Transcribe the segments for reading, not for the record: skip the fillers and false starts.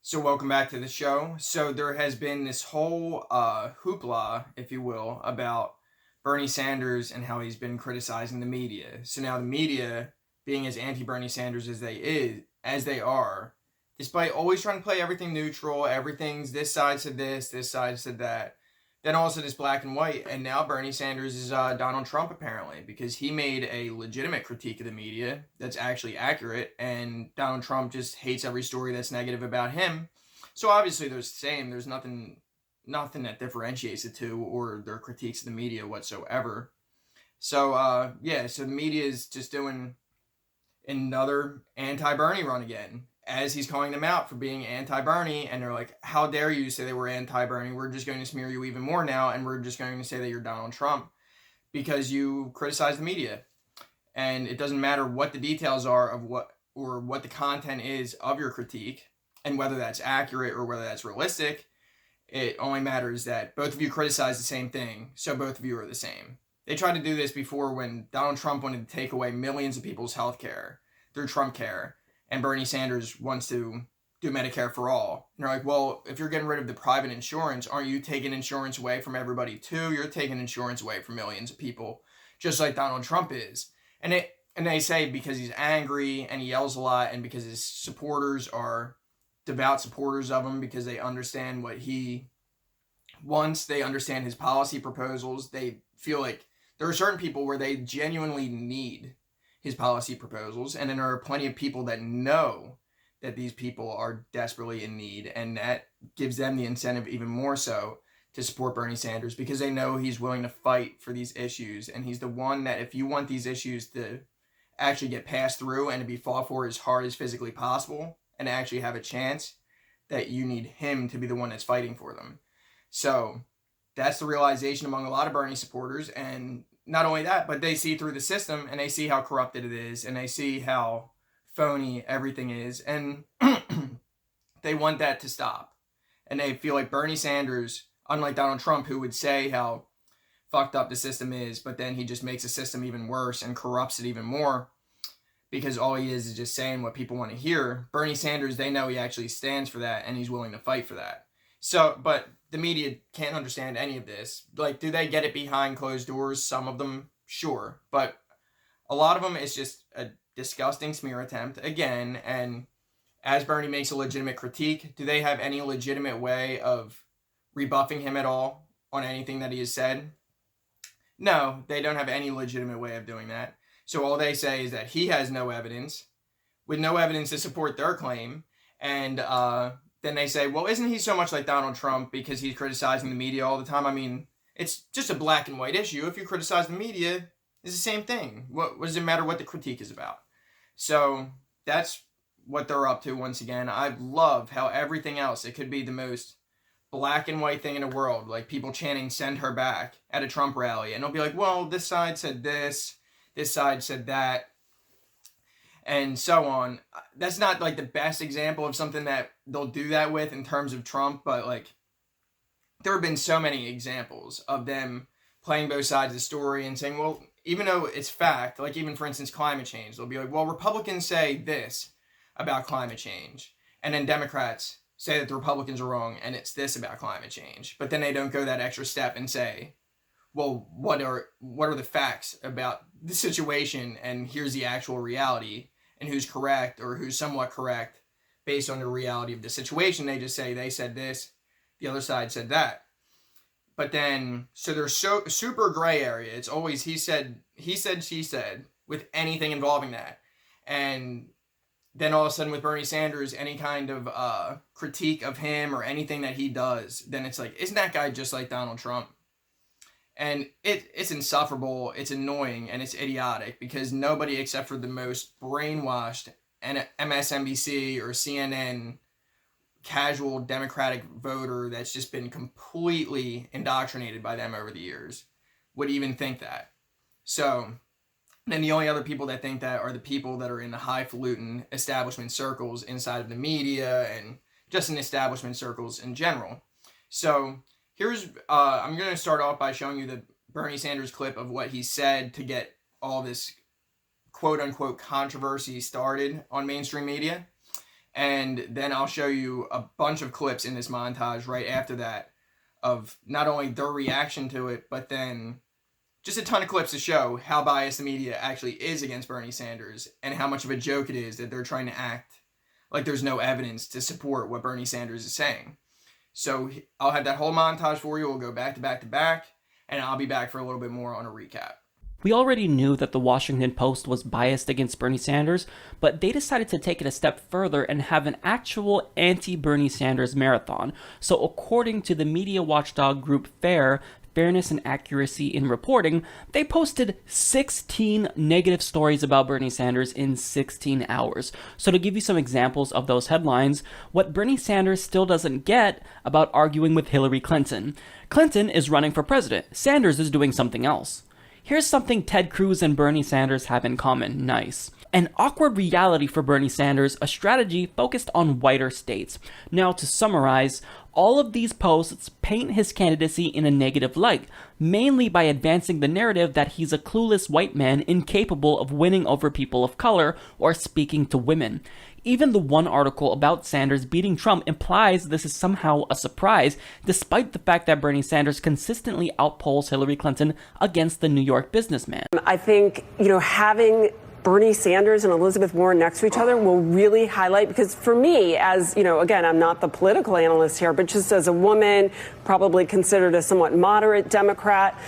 So welcome back to the show. So there has been this whole hoopla, if you will, about Bernie Sanders and how he's been criticizing the media. So now the media, being as anti-Bernie Sanders as they are, despite always trying to play everything neutral, everything's this side said this side said that. Then also this black and white, and now Bernie Sanders is Donald Trump apparently because he made a legitimate critique of the media that's actually accurate, and Donald Trump just hates every story that's negative about him. So obviously they're the same. There's nothing that differentiates the two or their critiques of the media whatsoever. So so the media is just doing another anti-Bernie run again, as he's calling them out for being anti-Bernie, and they're like, how dare you say they were anti-Bernie? We're just going to smear you even more now, and we're just going to say that you're Donald Trump because you criticize the media. And it doesn't matter what the details are of what the content is of your critique, and whether that's accurate or whether that's realistic. It only matters that both of you criticize the same thing, so both of you are the same. They tried to do this before when Donald Trump wanted to take away millions of people's health care through Trump Care, and Bernie Sanders wants to do Medicare for all. And they're like, well, if you're getting rid of the private insurance, aren't you taking insurance away from everybody too? You're taking insurance away from millions of people, just like Donald Trump is. And they say because he's angry and he yells a lot, and because his supporters are devout supporters of him because they understand what he wants, they understand his policy proposals. They feel like there are certain people where they genuinely need his policy proposals, and then there are plenty of people that know that these people are desperately in need, and that gives them the incentive even more so to support Bernie Sanders because they know he's willing to fight for these issues, and he's the one that if you want these issues to actually get passed through and to be fought for as hard as physically possible and actually have a chance, that you need him to be the one that's fighting for them. So that's the realization among a lot of Bernie supporters. And not only that, but they see through the system and they see how corrupted it is and they see how phony everything is. And they want that to stop. And they feel like Bernie Sanders, unlike Donald Trump, who would say how fucked up the system is, but then he just makes the system even worse and corrupts it even more because all he is just saying what people want to hear. Bernie Sanders, they know he actually stands for that and he's willing to fight for that. So, but the media can't understand any of this. Like, do they get it behind closed doors? Some of them, sure. But a lot of them, it's just a disgusting smear attempt again. And as Bernie makes a legitimate critique, do they have any legitimate way of rebuffing him at all on anything that he has said? No, they don't have any legitimate way of doing that. So all they say is that he has no evidence, with no evidence to support their claim. And then they say, well, isn't he so much like Donald Trump because he's criticizing the media all the time? I mean, it's just a black and white issue. If you criticize the media, it's the same thing. What does it matter what the critique is about? So that's what they're up to once again. I love how everything else, it could be the most black and white thing in the world, like people chanting send her back at a Trump rally, and it'll be like, well, this side said this side said that, and so on. That's not like the best example of something that they'll do that with in terms of Trump, but like there have been so many examples of them playing both sides of the story and saying, well, even though it's fact, like even for instance climate change, they'll be like, well, Republicans say this about climate change, and then Democrats say that the Republicans are wrong and it's this about climate change. But then they don't go that extra step and say, well, what are the facts about the situation, and here's the actual reality, and who's correct or who's somewhat correct based on the reality of the situation. They just say they said this, the other side said that. But then, so there's so super gray area. It's always he said, she said, with anything involving that. And then all of a sudden with Bernie Sanders, any kind of critique of him or anything that he does, then it's like, isn't that guy just like Donald Trump? And it's insufferable, it's annoying, and it's idiotic because nobody except for the most brainwashed MSNBC or CNN casual Democratic voter that's just been completely indoctrinated by them over the years would even think that. So then the only other people that think that are the people that are in the highfalutin establishment circles inside of the media and just in establishment circles in general. So here's, I'm going to start off by showing you the Bernie Sanders clip of what he said to get all this quote unquote controversy started on mainstream media. And then I'll show you a bunch of clips in this montage right after that of not only their reaction to it, but then just a ton of clips to show how biased the media actually is against Bernie Sanders and how much of a joke it is that they're trying to act like there's no evidence to support what Bernie Sanders is saying. So I'll have that whole montage for you. We'll go back to back to back, and I'll be back for a little bit more on a recap. We already knew that the Washington Post was biased against Bernie Sanders, but they decided to take it a step further and have an actual anti-Bernie Sanders marathon. So according to the media watchdog group FAIR, Fairness and Accuracy in Reporting, they posted 16 negative stories about Bernie Sanders in 16 hours. So to give you some examples of those headlines, what Bernie Sanders still doesn't get about arguing with Hillary Clinton. Clinton is running for president. Sanders is doing something else. Here's something Ted Cruz and Bernie Sanders have in common. Nice. An awkward reality for Bernie Sanders, a strategy focused on whiter states. Now, to summarize, all of these posts paint his candidacy in a negative light, mainly by advancing the narrative that he's a clueless white man incapable of winning over people of color or speaking to women. Even the one article about Sanders beating Trump implies this is somehow a surprise, despite the fact that Bernie Sanders consistently outpolls Hillary Clinton against the New York businessman. I think, having Bernie Sanders and Elizabeth Warren next to each other will really highlight, because for me, as, again, I'm not the political analyst here, but just as a woman, probably considered a somewhat moderate Democrat,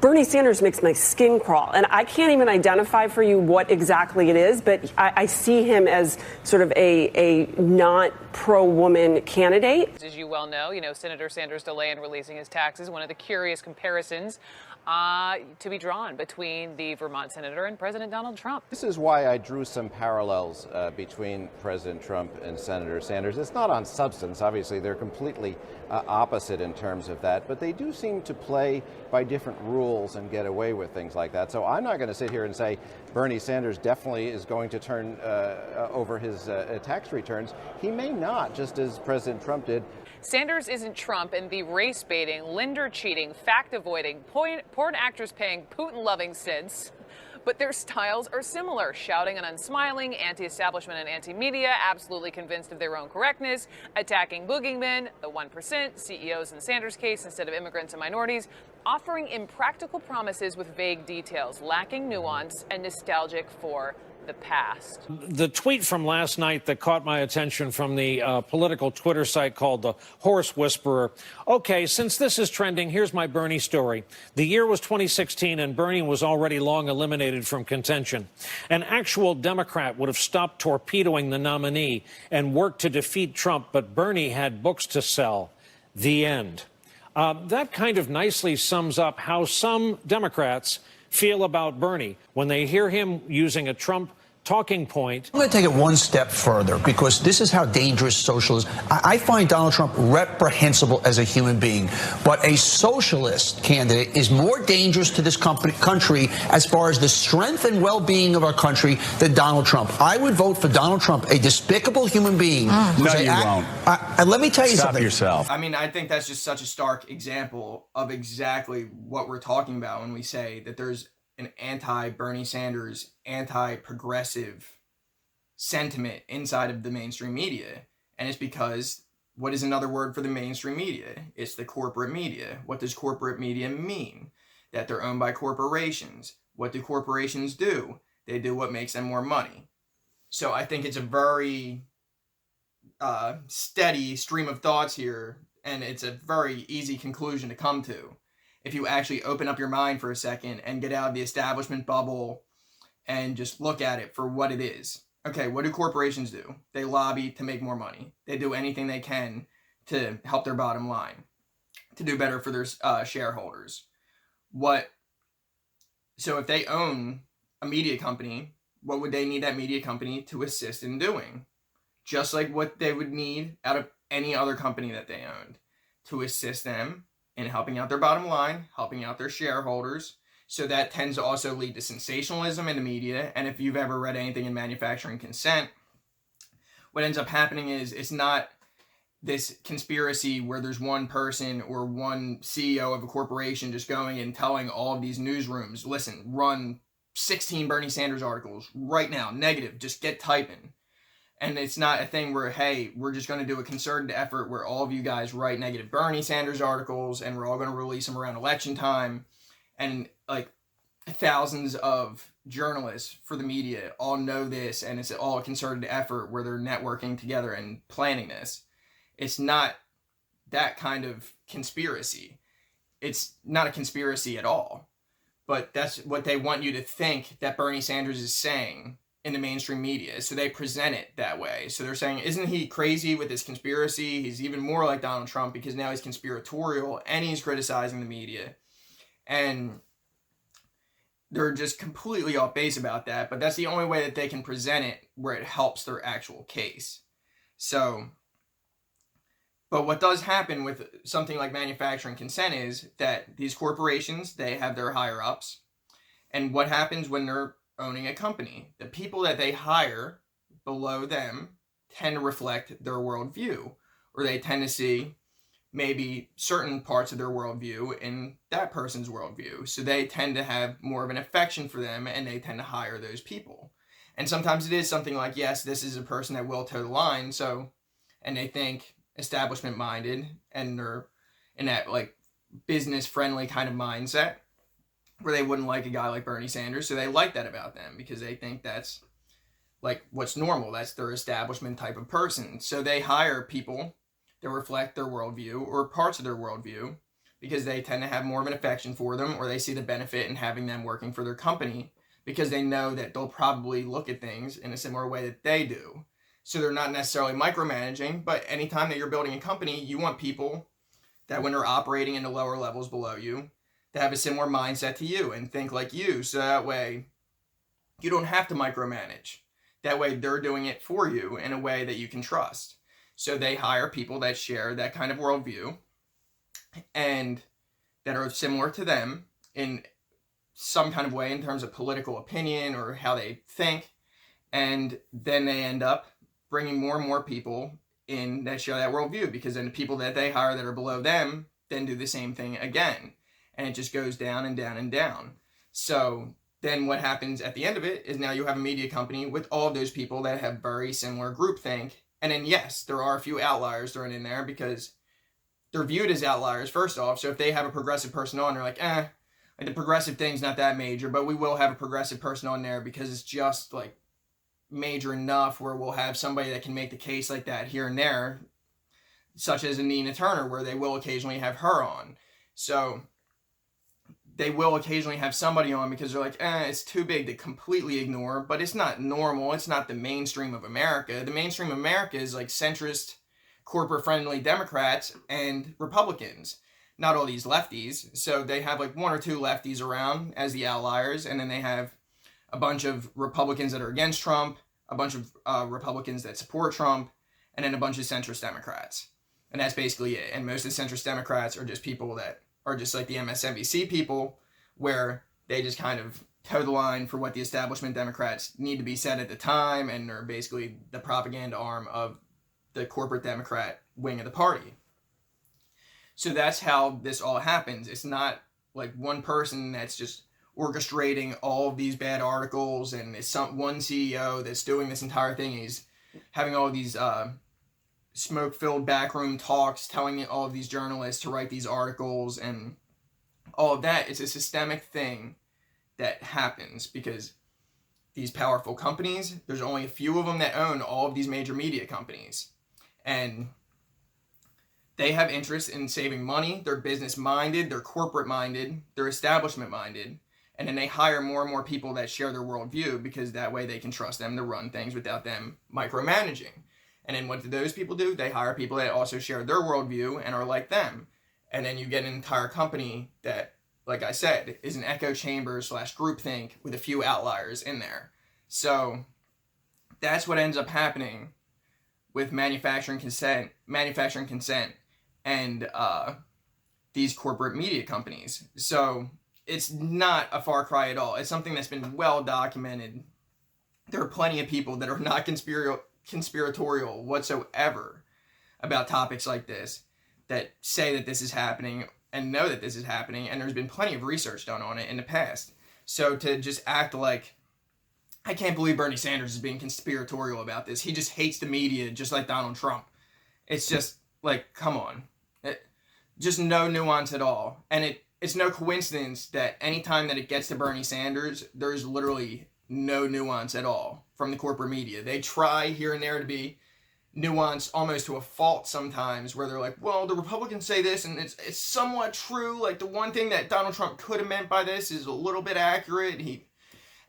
Bernie Sanders makes my skin crawl, and I can't even identify for you what exactly it is, but I see him as sort of a not pro-woman candidate. As you well know, Senator Sanders' delay in releasing his taxes, one of the curious comparisons to be drawn between the Vermont senator and President Donald Trump. This is why I drew some parallels between President Trump and Senator Sanders. It's not on substance. Obviously, they're completely opposite in terms of that, but they do seem to play by different rules and get away with things like that. So I'm not going to sit here and say Bernie Sanders definitely is going to turn over his tax returns. He may not, just as President Trump did. Sanders isn't Trump in the race-baiting, Linder-cheating, fact-avoiding, porn actors paying Putin-loving sense, but their styles are similar, shouting and unsmiling, anti-establishment and anti-media, absolutely convinced of their own correctness, attacking boogeymen, the 1%, CEOs in Sanders' case instead of immigrants and minorities, offering impractical promises with vague details, lacking nuance and nostalgic for the past. The tweet from last night that caught my attention from the political Twitter site called the Horse Whisperer. Okay, since this is trending, here's my Bernie story. The year was 2016 and Bernie was already long eliminated from contention. An actual Democrat would have stopped torpedoing the nominee and worked to defeat Trump, but Bernie had books to sell. The end. That kind of nicely sums up how some Democrats feel about Bernie when they hear him using a Trump talking point. I'm going to take it one step further, because this is how dangerous socialism. I find Donald Trump reprehensible as a human being, but a socialist candidate is more dangerous to this country as far as the strength and well-being of our country than Donald Trump. I would vote for Donald Trump, a despicable human being. No, you won't. And let me tell you Stop something. yourself. I mean, I think that's just such a stark example of exactly what we're talking about when we say that there's an anti-Bernie Sanders, anti-progressive sentiment inside of the mainstream media. And it's because, what is another word for the mainstream media? It's the corporate media. What does corporate media mean? That they're owned by corporations. What do corporations do? They do what makes them more money. So I think it's a very steady stream of thoughts here, and it's a very easy conclusion to come to if you actually open up your mind for a second and get out of the establishment bubble and just look at it for what it is. Okay, what do corporations do? They lobby to make more money. They do anything they can to help their bottom line, to do better for their shareholders. So if they own a media company, what would they need that media company to assist in doing? Just like what they would need out of any other company that they owned, to assist them in helping out their bottom line, helping out their shareholders. So that tends to also lead to sensationalism in the media. And if you've ever read anything in Manufacturing Consent, what ends up happening is it's not this conspiracy where there's one person or one CEO of a corporation just going and telling all of these newsrooms, listen, run 16 Bernie Sanders articles right now, negative, just get typing. And it's not a thing where, hey, we're just going to do a concerted effort where all of you guys write negative Bernie Sanders articles and we're all going to release them around election time. And like thousands of journalists for the media all know this, and it's all a concerted effort where they're networking together and planning this. It's not that kind of conspiracy. It's not a conspiracy at all. But that's what they want you to think that Bernie Sanders is saying in the mainstream media. So they present it that way. So they're saying, isn't he crazy with this conspiracy? He's even more like Donald Trump because now he's conspiratorial and he's criticizing the media. And they're just completely off base about that. But that's the only way that they can present it where it helps their actual case. So, but what does happen with something like manufacturing consent is that these corporations, they have their higher ups. And what happens when they're owning a company? The people that they hire below them tend to reflect their worldview, or they tend to see maybe certain parts of their worldview in that person's worldview. So they tend to have more of an affection for them, and they tend to hire those people. And sometimes it is something like, yes, this is a person that will toe the line. So, and they think establishment minded, and they're in that like business friendly kind of mindset where they wouldn't like a guy like Bernie Sanders. So they like that about them because they think that's like what's normal. That's their establishment type of person. So they hire people that reflect their worldview or parts of their worldview because they tend to have more of an affection for them, or they see the benefit in having them working for their company because they know that they'll probably look at things in a similar way that they do. So they're not necessarily micromanaging, but anytime that you're building a company, you want people that when they're operating in the lower levels below you, to have a similar mindset to you and think like you. So that way you don't have to micromanage. That way they're doing it for you in a way that you can trust. So they hire people that share that kind of worldview and that are similar to them in some kind of way in terms of political opinion or how they think. And then they end up bringing more and more people in that share that worldview, because then the people that they hire that are below them then do the same thing again. And it just goes down and down and down. So then what happens at the end of it is now you have a media company with all of those people that have very similar groupthink. And then, yes, there are a few outliers thrown in there because they're viewed as outliers, first off. So if they have a progressive person on, they're like, like the progressive thing's not that major, but we will have a progressive person on there because it's just like major enough where we'll have somebody that can make the case like that here and there, such as a Nina Turner, where they will occasionally have her on. So they will occasionally have somebody on because they're like, it's too big to completely ignore, but it's not normal. It's not the mainstream of America. The mainstream of America is like centrist, corporate-friendly Democrats and Republicans, not all these lefties. So they have like one or two lefties around as the outliers, and then they have a bunch of Republicans that are against Trump, a bunch of Republicans that support Trump, and then a bunch of centrist Democrats. And that's basically it. And most of the centrist Democrats are just people that are just like the MSNBC people, where they just kind of toe the line for what the establishment Democrats need to be said at the time, and are basically the propaganda arm of the corporate Democrat wing of the party. So that's how this all happens. It's not like one person that's just orchestrating all of these bad articles, and it's one CEO that's doing this entire thing. He's having all these smoke-filled backroom talks, telling all of these journalists to write these articles, and all of that. It's a systemic thing that happens because these powerful companies, there's only a few of them that own all of these major media companies, and they have interest in saving money. They're business-minded, they're corporate-minded, they're establishment-minded, and then they hire more and more people that share their worldview because that way they can trust them to run things without them micromanaging. And then what do those people do? They hire people that also share their worldview and are like them. And then you get an entire company that, like I said, is an echo chamber / groupthink with a few outliers in there. So that's what ends up happening with manufacturing consent and these corporate media companies. So it's not a far cry at all. It's something that's been well documented. There are plenty of people that are not conspiratorial whatsoever about topics like this that say that this is happening and know that this is happening, and there's been plenty of research done on it in the past. So to just act like I can't believe Bernie Sanders is being conspiratorial about this. He just hates the media just like Donald Trump. It's just like, come on. Just no nuance at all. And it's no coincidence that anytime that it gets to Bernie Sanders, there's literally no nuance at all from the corporate media. They try here and there to be nuanced almost to a fault sometimes, where they're like, well, the Republicans say this and it's somewhat true. Like, the one thing that Donald Trump could have meant by this is a little bit accurate.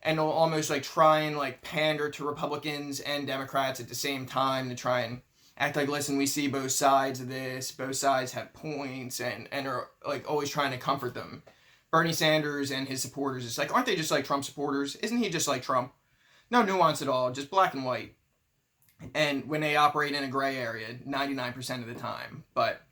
And they'll almost like try and like pander to Republicans and Democrats at the same time to try and act like, listen, we see both sides of this, both sides have points, and are like always trying to comfort them. Bernie Sanders and his supporters, it's like, aren't they just like Trump supporters? Isn't he just like Trump? No nuance at all, just black and white. And when they operate in a gray area, 99% of the time. But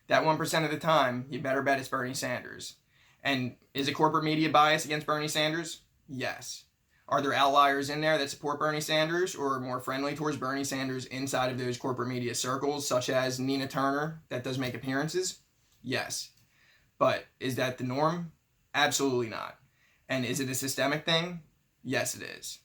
that 1% of the time, you better bet it's Bernie Sanders. And is the corporate media biased against Bernie Sanders? Yes. Are there outliers in there that support Bernie Sanders or are more friendly towards Bernie Sanders inside of those corporate media circles, such as Nina Turner, that does make appearances? Yes. But is that the norm? Absolutely not. And is it a systemic thing? Yes, it is.